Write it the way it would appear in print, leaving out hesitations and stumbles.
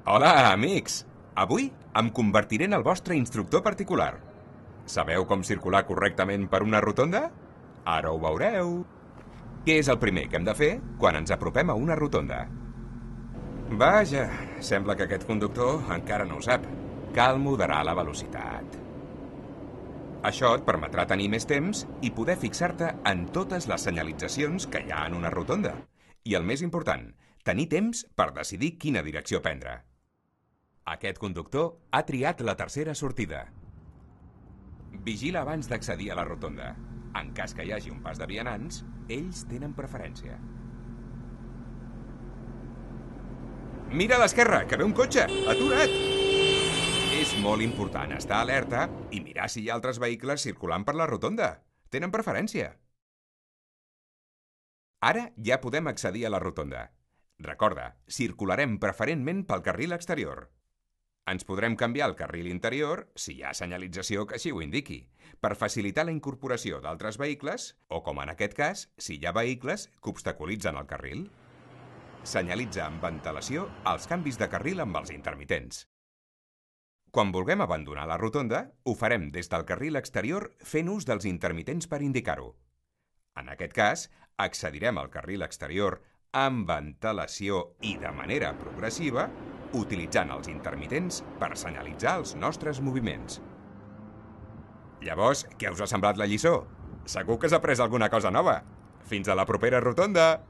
Hola, amics! Avui em convertiré en el vostre instructor particular. Sabeu com circular correctament per una rotonda? Ara ho veureu. Què és el primer que hem de fer quan ens apropem a una rotonda? Vaja, sembla que aquest conductor encara no ho sap. Cal moderar la velocitat. Això et permetrà tenir més temps i poder fixar-te en totes les senyalitzacions que hi ha en una rotonda. I el més important, tenir temps per decidir quina direcció prendre. Aquest conductor ha triat la tercera sortida. Vigila abans d'accedir a la rotonda. En cas que hi hagi un pas de vianants, ells tenen preferència. Mira a l'esquerra, que ve un cotxe! Atura't! És molt important estar alerta i mirar si hi ha altres vehicles circulant per la rotonda. Tenen preferència. Ara ja podem accedir a la rotonda. Recorda, circularem preferentment pel carril exterior. Ens podrem canviar al carril interior si hi ha senyalització que així ho indiqui, per facilitar la incorporació d'altres vehicles o, com en aquest cas, si hi ha vehicles que obstaculitzen el carril. Senyalitza amb ventilació els canvis de carril amb els intermitents. Quan vulguem abandonar la rotonda, ho farem des del carril exterior fent ús dels intermitents per indicar-ho. En aquest cas, accedirem al carril exterior amb ventilació i de manera progressiva, utilitzant els intermitents per senyalitzar els nostres moviments. Llavors, què us ha semblat la lliçó? Segur que has après alguna cosa nova. Fins a la propera rotonda!